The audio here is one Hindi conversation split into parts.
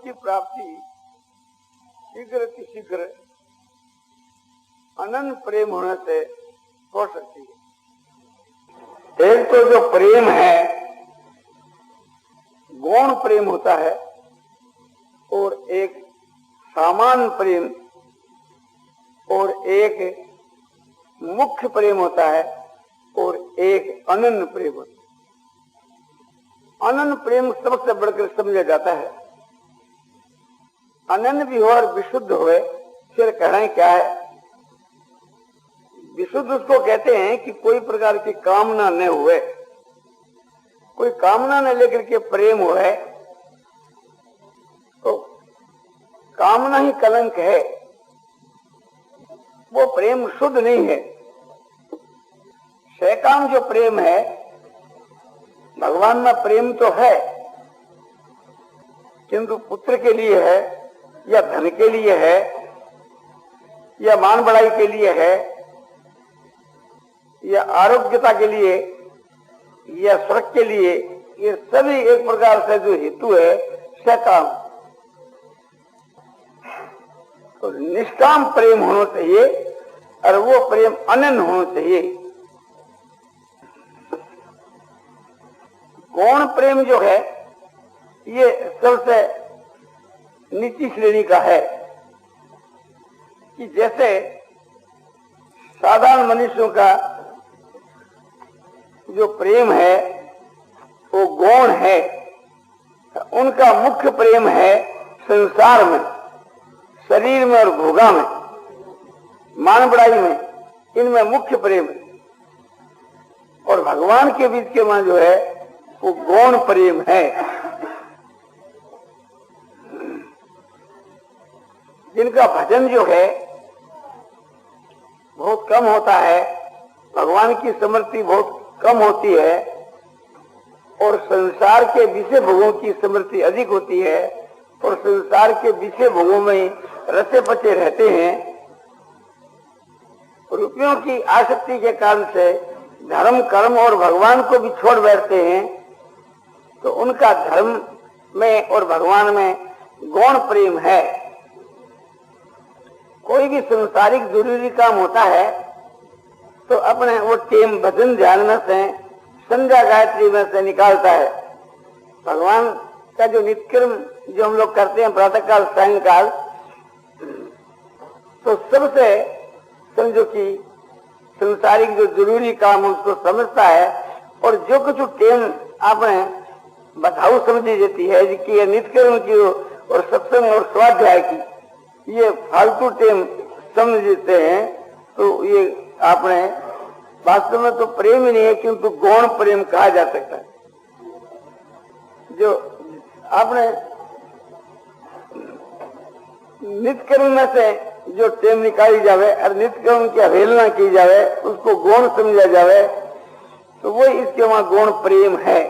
की प्राप्ति शीघ्र अतिशीघ्र अनन्य प्रेम होने से हो सकती है। एक तो जो प्रेम है गौण प्रेम होता है और एक सामान्य प्रेम और एक मुख्य प्रेम होता है और एक अनन्य प्रेम होता है। अनन्य प्रेम सबसे बढ़कर समझा जाता है। अनन्य भी हो और विशुद्ध होए, फिर कहना क्या है? विशुद्ध उसको कहते हैं कि कोई प्रकार की कामना न हुए, कोई कामना न लेकर के प्रेम हुए, तो कामना ही कलंक है, वो प्रेम शुद्ध नहीं है। सकाम जो प्रेम है, भगवान में प्रेम तो है किंतु पुत्र के लिए है या धन के लिए है या मान बढ़ाई के लिए है या आरोग्यता के लिए या स्वर्ग के लिए, ये सभी एक प्रकार से जो हेतु है सकाम। तो निष्काम प्रेम होना चाहिए और वो प्रेम अनन्य होना चाहिए। गौण प्रेम जो है ये सबसे नीची श्रेणी का है कि जैसे साधारण मनुष्यों का जो प्रेम है वो गौण है, उनका मुख्य प्रेम है संसार में, शरीर में और भोगा में, मान बढ़ाई में, इनमें मुख्य प्रेम है। और भगवान के बीच के में जो है वो गौण प्रेम है। जिनका भजन जो है बहुत कम होता है, भगवान की स्मृति बहुत कम होती है और संसार के विषय भोगों की स्मृति अधिक होती है और संसार के विषय भोगों में रचे पचे रहते हैं, रुपयों की आसक्ति के कारण से धर्म कर्म और भगवान को भी छोड़ बैठते हैं, तो उनका धर्म में और भगवान में गौण प्रेम है। कोई भी संसारिक जरूरी काम होता है तो अपने वो टेम भजन ध्यान में से, संध्या गायत्री में से निकालता है। भगवान का जो नित्यक्रम जो हम लोग करते हैं प्रातः काल सायंकाल, तो सबसे समझो कि संसारिक जो जरूरी काम उसको समझता है और जो कुछ टेम आपने बधाऊ समझी जाती है कि ये नित्यक्रम की और सत्संग और स्वाध्याय की ये फालतू टेम समझते हैं, तो ये आपने वास्तव में तो प्रेम ही नहीं है किंतु गौण प्रेम कहा जा सकता है। जो आपने नित्यकर्म में से जो टेम निकाली जावे और नित्यकर्म की अवहेलना की जावे, उसको गौण समझा जावे, तो वो इसके वहां गौण प्रेम है।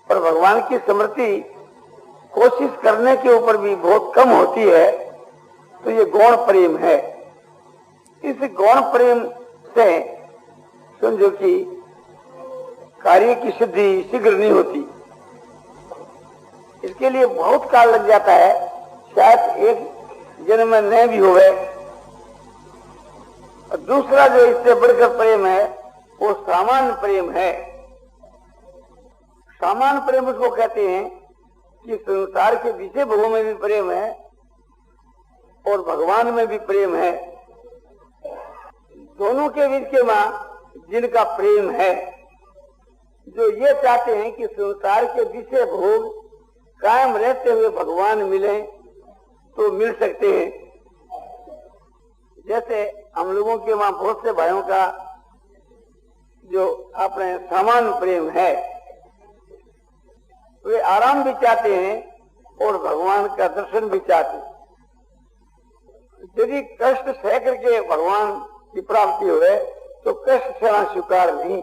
और भगवान की स्मृति कोशिश करने के ऊपर भी बहुत कम होती है, तो ये गौण प्रेम है। इस गौण प्रेम से समझो कि कार्य की सिद्धि शीघ्र नहीं होती, इसके लिए बहुत काल लग जाता है, शायद एक जन्म में न भी होवे। और दूसरा जो इससे बढ़कर प्रेम है वो सामान्य प्रेम है। सामान्य प्रेम उसको कहते हैं कि संसार के विषय भोगों में भी प्रेम है और भगवान में भी प्रेम है। दोनों के बीच के मां जिनका प्रेम है, जो ये चाहते हैं कि संसार के विषय भोग कायम रहते हुए भगवान मिले तो मिल सकते हैं। जैसे हम लोगों के वहां बहुत से भाइयों का जो अपने सामान्य प्रेम है, वे आराम भी चाहते हैं और भगवान का दर्शन भी चाहते हैं। यदि कष्ट सह करके भगवान की प्राप्ति हुए तो कष्ट सहना स्वीकार नहीं।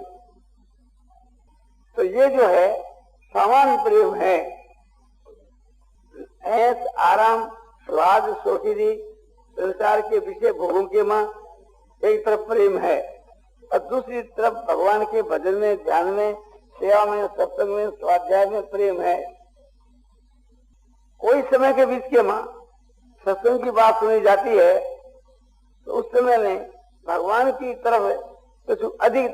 तो ये जो है सामान्य प्रेम है। ऐस आराम स्वाद सौखीदी संसार के विषय भोगों के मां एक तरफ प्रेम है और दूसरी तरफ भगवान के भजन में, ध्यान में, सेवा में, सत्संग में, स्वाध्याय में प्रेम है। कोई समय के बीच के मां सत्संग की बात सुनी जाती है तो उस समय में भगवान की तरफ कुछ अधिक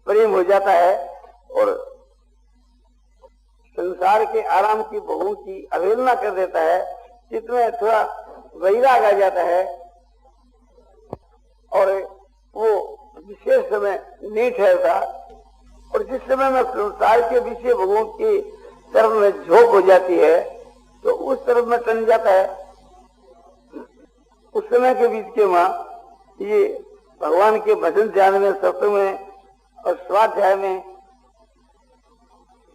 प्रेम हो जाता है और संसार के आराम की भोगों की अवहेलना कर देता है, जिसमें थोड़ा वैराग आ जाता है और वो विशेष समय नहीं ठहरता। और जिस समय में संसार के विषय भोगों की तरफ में झोंक हो जाती है तो उस तरफ में टन जाता है। उस समय के बीच के मां ये भगवान के भजन ध्यान में, सत्संग में और स्वाध्याय में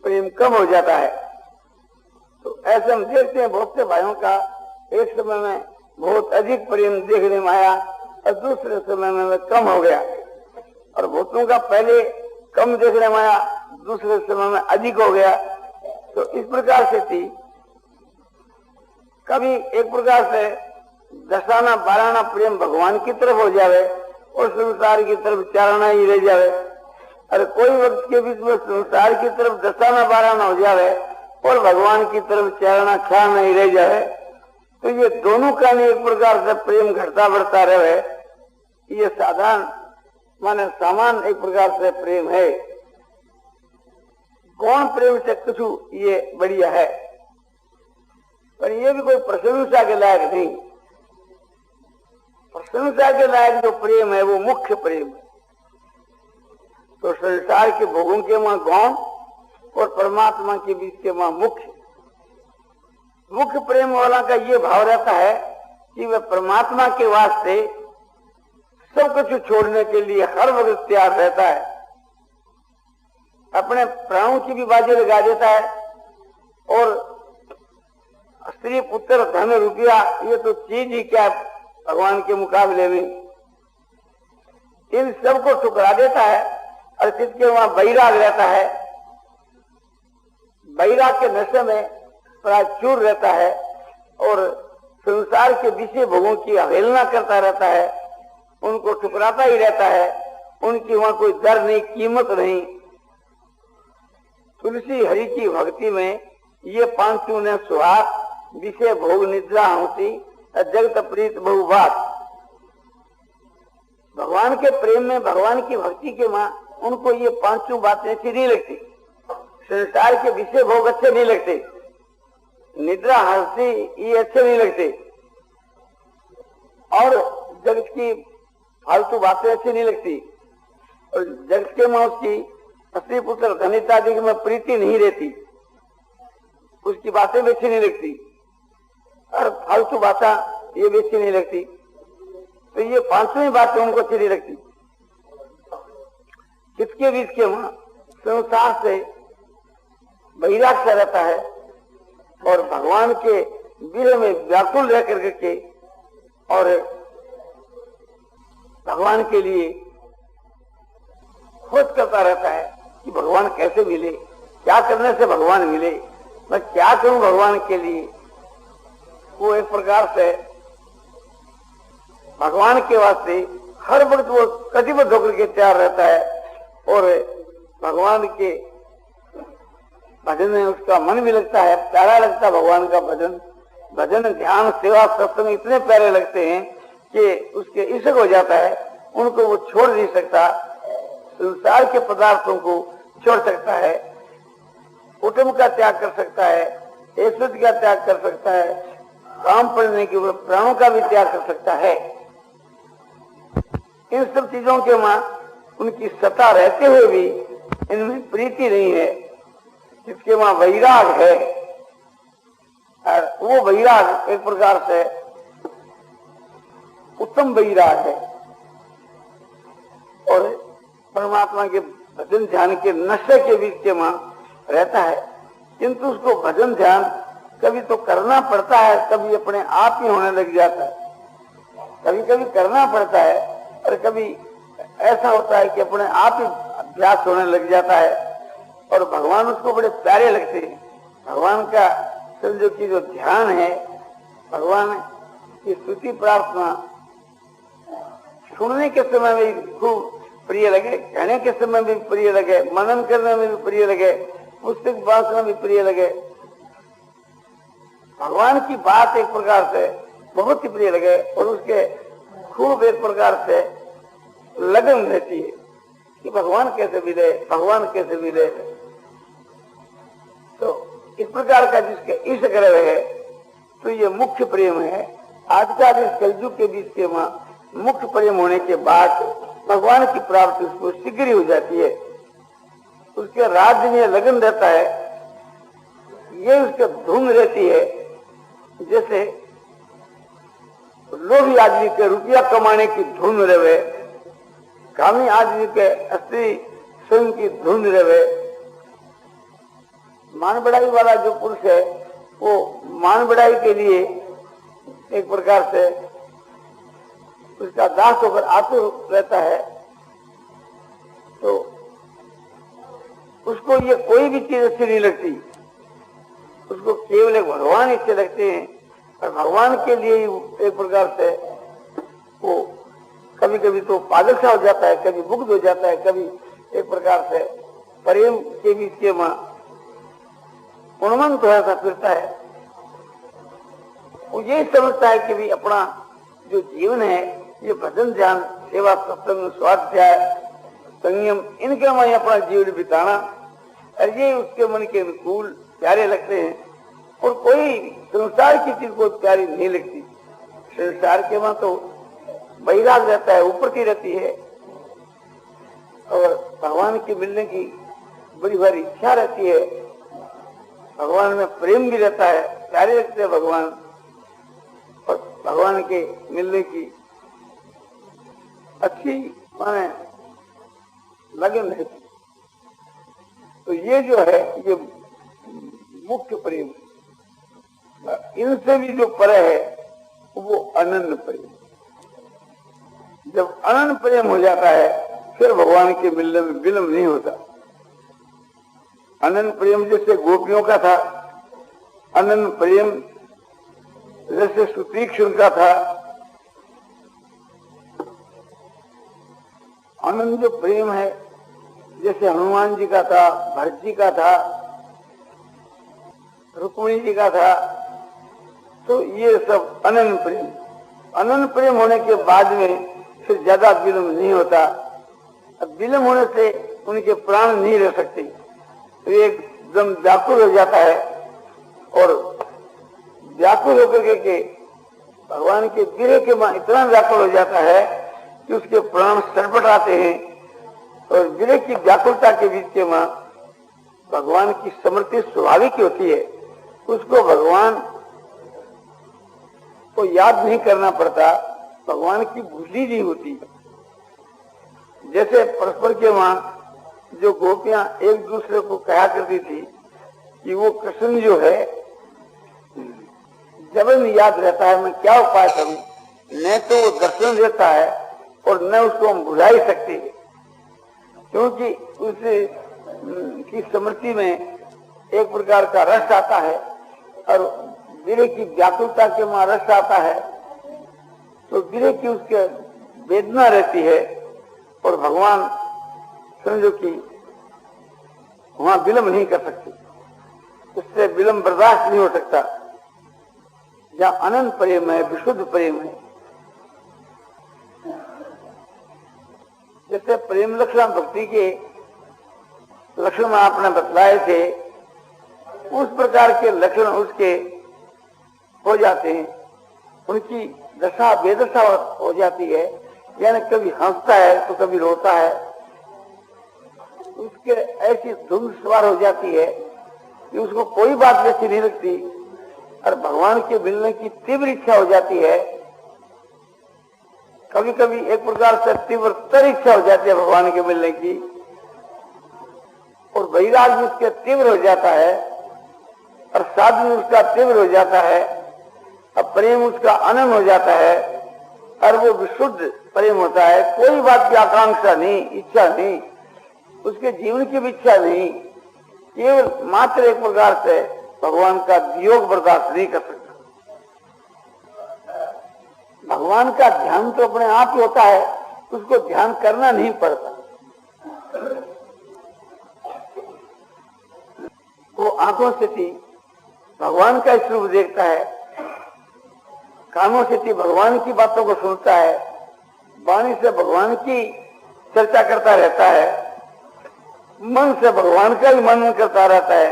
प्रेम कम हो जाता है। तो ऐसे हम देखते हैं बहुत से भाइयों का एक समय में बहुत अधिक प्रेम देखने में आया और दूसरे समय में कम हो गया, और बहुतों का पहले कम देखने में आया, दूसरे समय में अधिक हो गया। तो इस प्रकार से थी। कभी एक प्रकार से दसाना बाराना प्रेम भगवान की तरफ हो जावे और संसार की तरफ चाराना ही रह जावे, और कोई वक्त के बीच में संसार की तरफ दसाना बाराना हो जावे और भगवान की तरफ चाराना ख्याल नहीं रह जावे, तो ये दोनों का नहीं एक प्रकार से प्रेम घटता बढ़ता रहे। ये साधारण माने सामान एक प्रकार से प्रेम है। कौन प्रेम से कुछ ये बढ़िया है, पर ये भी कोई प्रशंसा के लायक नहीं। प्रशंसा के लायक जो प्रेम है वो मुख्य प्रेम है। तो संसार के भोगों के मां गौण और परमात्मा के बीच के मां मुख्य प्रेम वाला का ये भाव रहता है कि वह परमात्मा के वास्ते सब कुछ छोड़ने के लिए हर वक्त तैयार रहता है, अपने प्राणों की भी बाजी लगा देता है। और स्त्री पुत्र धन रुपया ये तो चीज ही क्या भगवान के मुकाबले में, इन सबको ठुकरा देता है और जिसके वहां वैराग रहता है, वैराग के नशे में प्राचुर रहता है और संसार के विषय भोगों की अवहेलना करता रहता है, उनको ठुकराता ही रहता है, उनकी वहां कोई दर नहीं, कीमत नहीं। तुलसी हरि की भक्ति में ये पांचों ने सुहाग विषय भोग निद्रा होती जगत प्रीत बहुबात। भगवान के प्रेम में, भगवान की भक्ति के मां उनको ये पांचों बातें अच्छी नहीं लगती। संसार के विषय भोग अच्छे नहीं लगते, निद्रा हंसी ये अच्छे नहीं लगते, और जगत की फालतू बातें अच्छी नहीं लगती, और जगत के मां उसकी स्त्री पुत्र धन इत्यादि में प्रीति नहीं रहती, उसकी बातें भी अच्छी नहीं लगती, और फालतू बातें ये भी अच्छी नहीं लगती। तो ये पांचवी बातें उनको अच्छी नहीं लगती। किसके बीच के वहां संसार से वैराग सा रहता है और भगवान के विरह में व्याकुल रह करके और भगवान के लिए खोज करता रहता है कि भगवान कैसे मिले, क्या करने से भगवान मिले, मैं क्या करूं भगवान के लिए। वो एक प्रकार से भगवान के वास्ते हर वक्त वो कटिबद्ध होकर के तैयार रहता है और भगवान के भजन में उसका मन भी लगता है, प्यारा लगता है भगवान का भजन। भजन ध्यान सेवा सत्संग इतने प्यारे लगते हैं कि उसके इश्क हो जाता है, उनको वो छोड़ नहीं सकता, संसार के पदार्थों को छोड़ सकता है, कुटुंब का त्याग कर सकता है, ऐश्वर्य का त्याग कर सकता है, काम पड़ने के लिए प्राणों का भी त्याग कर सकता है। इन सब चीजों के मां उनकी सत्ता रहते हुए भी इनमें प्रीति नहीं है, जिसके वहां वैराग है। और वो वैराग एक प्रकार से उत्तम वैराग है और परमात्मा के भजन ध्यान के नशे के बीच के मां रहता है। किंतु उसको भजन ध्यान कभी तो करना पड़ता है, कभी अपने आप ही होने लग जाता है, कभी कभी करना पड़ता है और कभी ऐसा होता है कि अपने आप ही अभ्यास होने लग जाता है और भगवान उसको बड़े प्यारे लगते हैं। भगवान का समझो कि जो ध्यान है, भगवान की स्तुति प्रार्थना सुनने के समय में भी खूब प्रिय लगे, कहने के समय में भी प्रिय लगे, मनन करने में भी प्रिय लगे, पुस्तक वाचना भी प्रिय लगे, भगवान की बात एक प्रकार से बहुत ही प्रिय लगे और उसके खूब एक प्रकार से लगन रहती है कि भगवान कैसे मिले, भगवान कैसे मिले। तो इस प्रकार का जिसके ईश ग्रह है तो ये मुख्य प्रेम है। आज का इस कलयुग के बीच के मुख्य प्रेम होने के बाद भगवान की प्राप्ति उसको शीघ्र हो जाती है। उसके राज्य में लगन रहता है, ये उसके धुन रहती है। जैसे लोभी आदमी के रुपया कमाने की धुन रहे, कामी आदमी के स्त्री स्वयं की धुन रहे। मान बढ़ाई वाला जो पुरुष है वो मान बढ़ाई के लिए एक प्रकार से उसका दास होकर आतुर रहता है, तो उसको ये कोई भी चीज अच्छी नहीं लगती। उसको केवल एक भगवान अच्छे लगते हैं और भगवान के लिए एक प्रकार से वो कभी कभी तो पागल सा हो जाता है, कभी मुग्ध हो जाता है, कभी एक प्रकार से प्रेम के बीच के उन्मन तो ऐसा फिरता है। वो यही समझता है कि भी अपना जो जीवन है ये भजन ध्यान सेवा सत्संग स्वाध्याय संयम इनके में अपना जीवन बिताना और ये उसके मन के अनुकूल प्यारे लगते हैं। और कोई संसार की चीज को प्यारी नहीं लगती। संसार के वहां तो वैराग रहता है, ऊपरती रहती है और भगवान के मिलने की बड़ी भारी इच्छा रहती है। भगवान में प्रेम भी रहता है, प्यारे लगते हैं भगवान और भगवान के मिलने की अच्छी माने लगन रहती। तो ये जो है ये मुख्य प्रेम, इनसे भी जो परे है वो अनन्य प्रेम। जब अनन्य प्रेम हो जाता है फिर भगवान के मिलने में विलंब नहीं होता। अनन्य प्रेम जैसे गोपियों का था, अनन्य प्रेम जैसे सुतीक्षण का था, अनन्य जो प्रेम है जैसे हनुमान जी का था, भरत जी का था, रुक्मिणी जी का था। तो ये सब अनन्य प्रेम। अनन्य प्रेम होने के बाद में फिर ज्यादा विलंब नहीं होता। अब विलंब होने से उनके प्राण नहीं रह सकते, तो एकदम व्याकुल हो जाता है और व्याकुल होकर के भगवान के विरह के मां इतना व्याकुल हो जाता है कि उसके प्राण सरपट आते हैं। और विरह की व्याकुलता के बीच के मां भगवान की स्मृति स्वाभाविक होती है, उसको भगवान को याद नहीं करना पड़ता, भगवान की भूली नहीं होती। जैसे परस्पर के वहां जो गोपियां एक दूसरे को कहा करती थी कि वो कृष्ण जो है जबरन याद रहता है, मैं क्या उपाय करूं, न तो वो दर्शन देता है और न उसको हम भुला ही सकते, क्योंकि उस की स्मृति में एक प्रकार का रस आता है और विरह की व्याकुलता के वहां रस आता है। तो विरह की उसके वेदना रहती है और भगवान समझो कि वहां विलंब नहीं कर सकते, उससे विलंब बर्दाश्त नहीं हो सकता। जहाँ अनंत प्रेम है, विशुद्ध प्रेम है। जैसे प्रेम लक्षण भक्ति के लक्षण आपने बतलाए थे, उस प्रकार के लक्षण उसके हो जाते हैं। उनकी दशा बेदशा हो जाती है, यानी कभी हंसता है तो कभी रोता है। उसके ऐसी धुंध सवार हो जाती है कि उसको कोई बात वैसी नहीं लगती और भगवान के मिलने की तीव्र इच्छा हो जाती है। कभी कभी एक प्रकार से तीव्रतर इच्छा हो जाती है भगवान के मिलने की, और वैराग भी उसके तीव्र हो जाता है और साधन उसका तीव्र हो जाता है, अब प्रेम उसका अनन्य हो जाता है और वो विशुद्ध प्रेम होता है। कोई बात की आकांक्षा नहीं, इच्छा नहीं, उसके जीवन की भी इच्छा नहीं, केवल मात्र एक प्रकार से भगवान का वियोग बर्दाश्त नहीं कर सकता। भगवान का ध्यान तो अपने आप ही होता है, उसको ध्यान करना नहीं पड़ता। वो आंखों से थी भगवान का स्वरूप देखता है, कानों से भगवान की बातों को सुनता है, वाणी से भगवान की चर्चा करता रहता है, मन से भगवान का ही मनन करता रहता है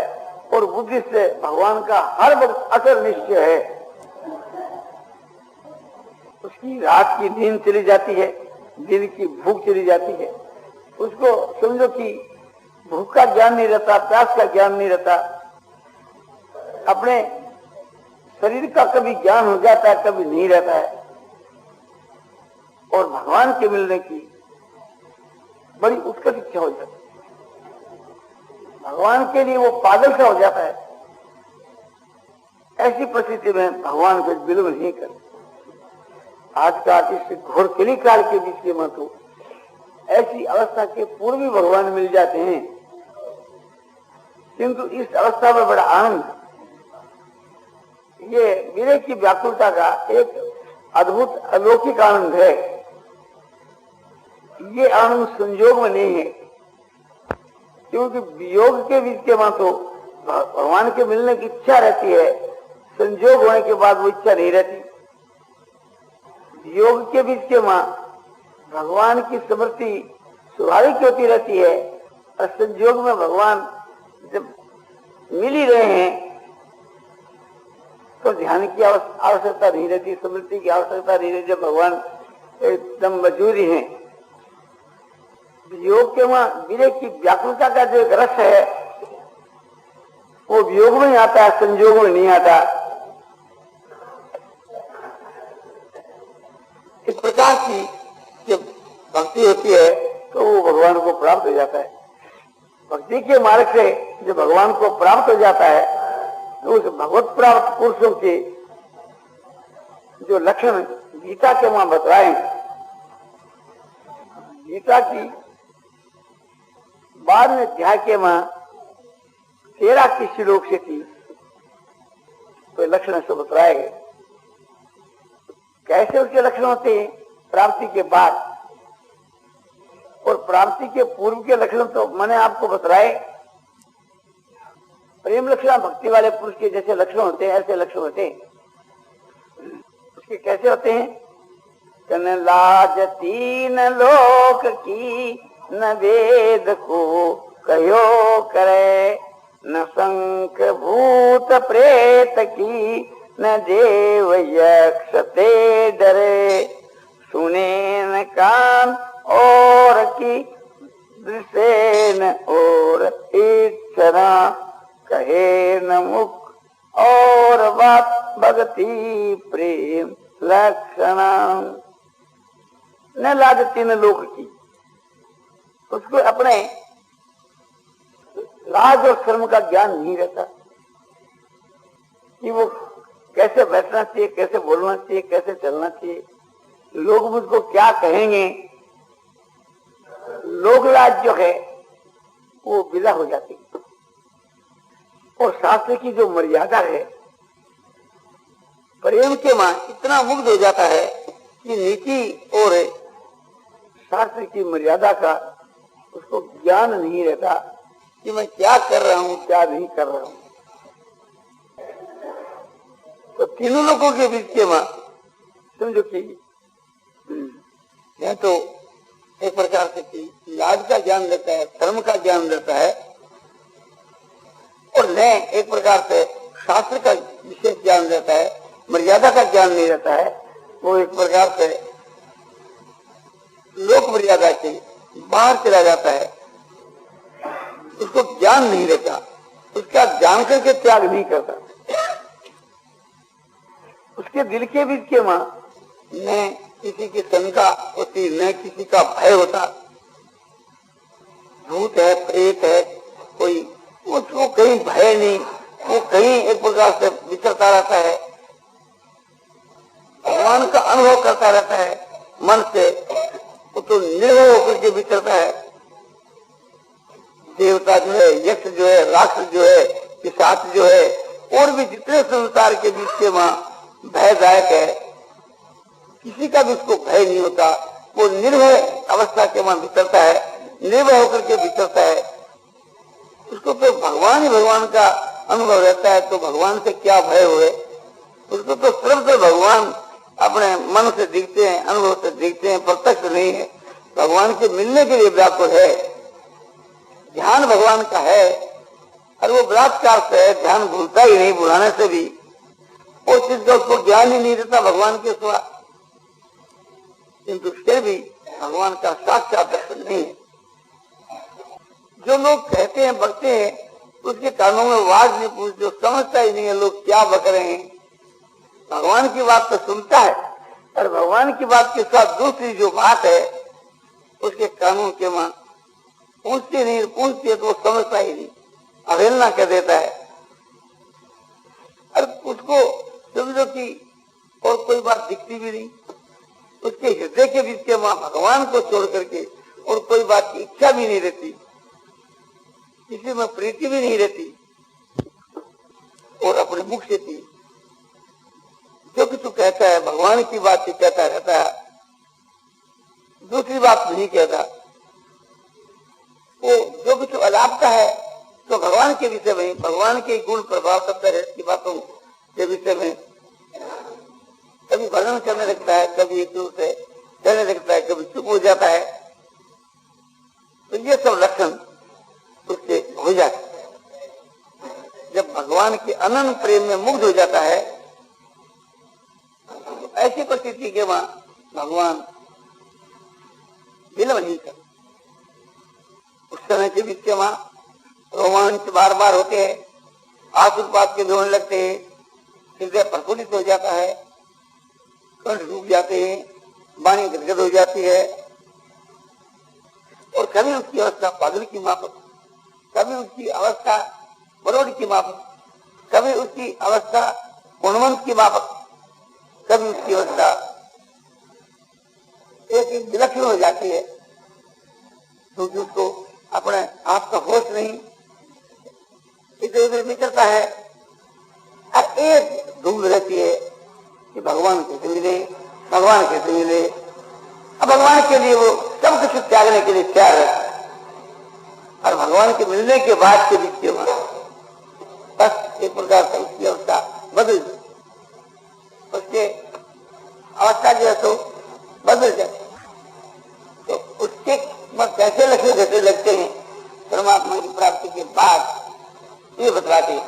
और बुद्धि से भगवान का हर वक्त अटल निश्चय है। उसकी रात की नींद चली जाती है, दिन की भूख चली जाती है। उसको समझो कि भूख का ज्ञान नहीं रहता, प्यास का ज्ञान नहीं रहता, अपने शरीर का कभी ज्ञान हो जाता है, कभी नहीं रहता है। और भगवान के मिलने की बड़ी उत्कट इच्छा हो जाती है, भगवान के लिए वो पागल सा हो जाता है। ऐसी परिस्थिति में भगवान को विलंब नहीं कर। आज का इस घोर कली काल के बीच के मत हो, ऐसी अवस्था के पूर्व भी भगवान मिल जाते हैं, किंतु इस अवस्था में बड़ा आनंद। ये विरह की व्याकुलता का एक अद्भुत अलौकिक आनंद है। ये आनंद संयोग में नहीं है, क्योंकि वियोग के बीच के मां तो भगवान के मिलने की इच्छा रहती है, संयोग होने के बाद वो इच्छा नहीं रहती। वियोग के बीच के मां भगवान की स्मृति स्वाभाविक होती रहती है, और संयोग में भगवान जब मिल ही रहे हैं तो ध्यान की आवश्यकता नहीं रहती, स्मृति की आवश्यकता नहीं रहती, जब भगवान एकदम मौजूद ही हैं। वियोग के वहां विरह की व्याकुलता का जो एक रस है वो वियोग में ही आता है, संयोग में नहीं आता। इस प्रकार की जब भक्ति होती है तो वो भगवान को प्राप्त हो जाता है। भक्ति के मार्ग से जब भगवान को प्राप्त हो जाता है तो उस भगवत प्राप्त पुरुषों के जो लक्षण गीता के वहां बतलाए, गीता की 12वें अध्याय के वहां 13 की श्लोक से थी तो लक्षण से बतलाए गए। कैसे उसके लक्षण होते हैं प्राप्ति के बाद, और प्राप्ति के पूर्व के लक्षण तो मैंने आपको बतलाए। प्रेम लक्षण भक्ति वाले पुरुष के जैसे लक्षण होते हैं ऐसे लक्षण होते हैं। उसके कैसे होते हैं? कन लाज तीन लोक की, न वेद को कहो करे, न शंख भूत प्रेत की, न देव यक्ष ते डरे, सुने न कान और की, दृश्य न और इच्छा, कहे न मुख और बात भक्ति प्रेम लक्षण। न लाज तीन लोक की, उसको अपने लाज और शर्म का ज्ञान नहीं रहता कि वो कैसे बैठना चाहिए, कैसे बोलना चाहिए, कैसे चलना चाहिए, लोग मुझको क्या कहेंगे। लोक लाज जो है वो विदा हो जाती है। और शास्त्र की जो मर्यादा है, प्रेम के मां इतना मुग्ध हो जाता है कि नीति और शास्त्र की मर्यादा का उसको ज्ञान नहीं रहता कि मैं क्या कर रहा हूं, क्या नहीं कर रहा हूं। तो तीनों लोगों के बीच के मां समझो कि यह तो एक प्रकार से लाज का ज्ञान देता है, धर्म का ज्ञान देता है, और न एक प्रकार से शास्त्र का विशेष ज्ञान देता है, मर्यादा का ज्ञान नहीं रहता है। वो एक प्रकार से लोक मर्यादा के बाहर चला जाता है, उसको ज्ञान नहीं रहता, उसका जान करके त्याग नहीं करता। उसके दिल के बीच के मां न किसी की शंका होती, न किसी का भय होता। भूत है, प्रेत है, कोई उसको कहीं भय नहीं, वो कहीं एक प्रकार से विचरता रहता है, भगवान का अनुभव करता रहता है मन से, वो तो निर्भय होकर के विचरता है। देवता जो है, यक्ष जो है, राक्षस जो है, पिशाच जो है, और भी जितने संसार के बीच के मां भयदायक है, किसी का भी उसको भय नहीं होता। वो निर्भय अवस्था के मां विचरता है, निर्भय होकर के विचरता है। उसको तो भगवान ही भगवान का अनुभव रहता है तो भगवान से क्या भय हुए। उसको तो सिर्फ तो भगवान अपने मन से दिखते हैं, अनुभव से दिखते हैं, प्रत्यक्ष नहीं है। भगवान के मिलने के लिए व्याकुल है, ध्यान भगवान का है और वो बलात्कार से है, ध्यान भूलता ही नहीं, भुलाने से भी उस चीज का उसको ज्ञान ही नहीं देता भगवान के सिवा। किंतु फिर भी भगवान का साक्षात दर्शन नहीं है। जो लोग कहते हैं बकते हैं उसके कानों में आवाज नहीं पूछते, जो समझता ही नहीं है लोग क्या बक रहे हैं। भगवान की बात तो सुनता है और भगवान की बात के साथ दूसरी जो बात है उसके कानों के मां पूछती नहीं, पूछती है तो वो समझता ही नहीं, अवहेलना कर देता है। और उसको समझो कि और कोई बात दिखती भी नहीं, उसके हृदय के बीच के मां भगवान को छोड़ करके और कोई बात की इच्छा भी नहीं रहती, किसी में प्रीति भी नहीं रहती और अपने मुख से थी जो कि तू कहता है भगवान की बात ही कहता रहता है, दूसरी बात नहीं कहता। वो जो कुछ अलापता है तो भगवान के विषय में, भगवान के गुण प्रभाव करता है की बातों के विषय में कभी वर्णन करने लगता है, कभी एक दूर से कहने लगता है, कभी चुप हो जाता है। तो ये सब लक्षण उससे हो जाते। जब भगवान के अनंत प्रेम में मुग्ध हो जाता है तो ऐसी परिस्थिति के वहां भगवान विलंब नहीं कर। उस समय के बीच के वहां रोमांच बार बार होते हैं, आसूपात के होने लगते हैं, हृदय प्रफुल्लित हो जाता है, कंठ डूब जाते हैं, वाणी गदगद हो जाती है और कभी उसकी अवस्था पागल की माफक, कभी उसकी अवस्था बरोड़ की माफक, कभी उसकी अवस्था गुणवंत की माफक, कभी उसकी अवस्था एक विलक्षण हो जाती है क्योंकि उसको अपने आप का होश नहीं, इधर उधर निकलता है और एक धूम रहती है कि भगवान कैसे मिले, भगवान कैसे मिले। अब भगवान के लिए वो सब कुछ त्यागने के लिए तैयार है और भगवान के मिलने के बाद के बीच के बस एक प्रकार से उसकी अवस्था बदल, उसके अवस्था जो है तो बदल जाए। तो उसके कैसे लक्ष्य घटे लगते हैं परमात्मा की प्राप्ति के बाद ये बतलाते हैं।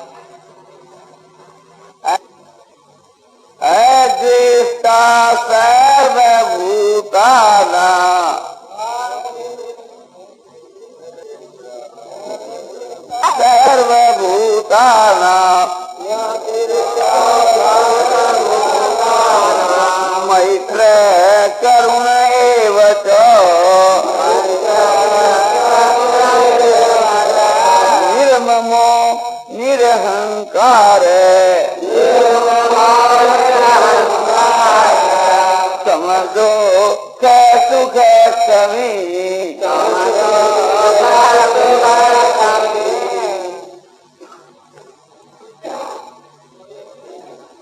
ज्येष्ठा सर्वभूतानां मैत्र करुण एव च निर्ममो निरहंकार समझो सुख समी।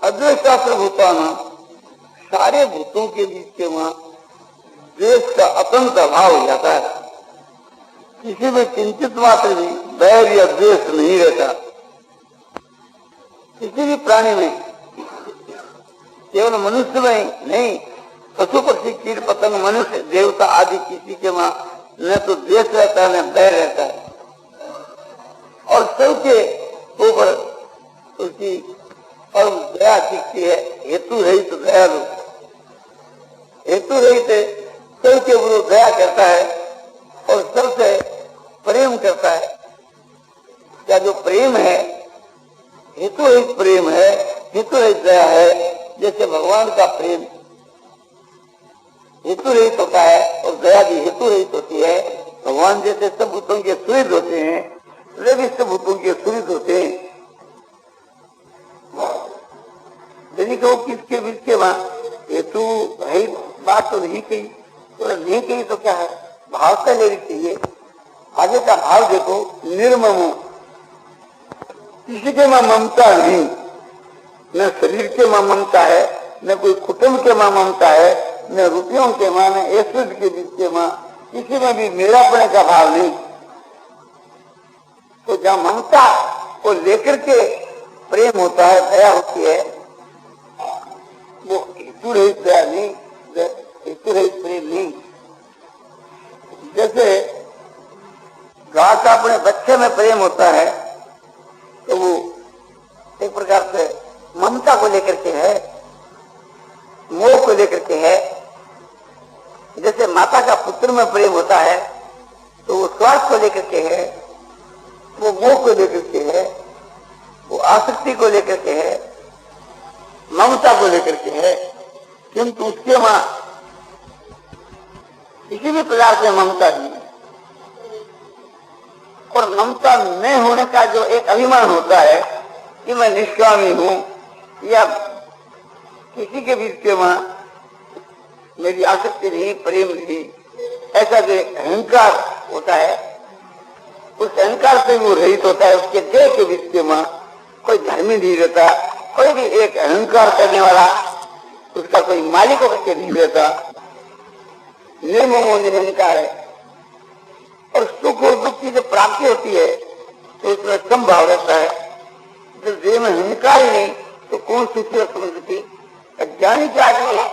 अद्वैतास्त्र भूताना सारे भूतों के बीच के वहां द्वेष का अत्यंत अभाव हो जाता है। किसी में किंचित मात्र भी बैर या द्वेष नहीं रहता। किसी भी प्राणी में, केवल मनुष्य में नहीं, पशु पक्षी कीट पतंग मनुष्य देवता आदि किसी के वहां न तो द्वेष रहता है न बैर रहता है और सबके ऊपर उसकी और दया दिखती है। हेतु रहित दयालु, हेतु रहित सबके ऊपर दया करता है और सबसे प्रेम करता है। क्या जो प्रेम है हेतु रहित प्रेम है, हेतु रहित दया है। जैसे भगवान का प्रेम हेतु रहित होता है और दया भी हेतु रहित होती है। भगवान जैसे सब भूतों के सुहृद होते हैं, वे भी सब भूतों के सुहृद होते हैं। यदि कहो किसके बीच के वहां हेतु रहित बात तो नहीं कही, तो नहीं कही तो क्या है, भाव का लेनी चाहिए। आगे का भाव देखो, निर्ममो, किसी के मां ममता नहीं, न शरीर के मां ममता है, न कोई कुटुंब के मां ममता है, न रुपयों के मां, न ऐश्वर्य के बीच के मां, किसी में भी मेरापने का भाव नहीं। तो जहां ममता को लेकर के प्रेम होता है, दया होती है, वो हेतु रहित दया नहीं, हेतु रहित प्रेम नहीं। जैसे गाय का अपने बच्चे में प्रेम होता है तो वो एक प्रकार से ममता को लेकर के है, मोह को लेकर के है। जैसे माता का पुत्र में प्रेम होता है तो वो स्वार्थ को लेकर के है, वो मोह को लेकर के है, वो आसक्ति को लेकर के है, ममता को लेकर के है। किंतु उसके वहां किसी भी प्रकार से ममता नहीं है। और ममता न होने का जो एक अभिमान होता है कि मैं निष्कामी हूं या किसी के बीच के वहां मेरी आसक्ति नहीं, प्रेम नहीं, ऐसा जो अहंकार होता है, उस अहंकार से वो रहित होता है। उसके देह के बीच के वहां कोई धर्मी नहीं रहता, कोई भी एक अहंकार करने वाला उसका कोई मालिक होकर के नहीं रहता, निर्ममो निरंकार है। और सुख और दुख की जब प्राप्ति होती है तो उसमें संभाव रहता है। जब देह में अहंकार ही नहीं तो कौन सुखी और समृद्धि? अज्ञानी क्या आदमी है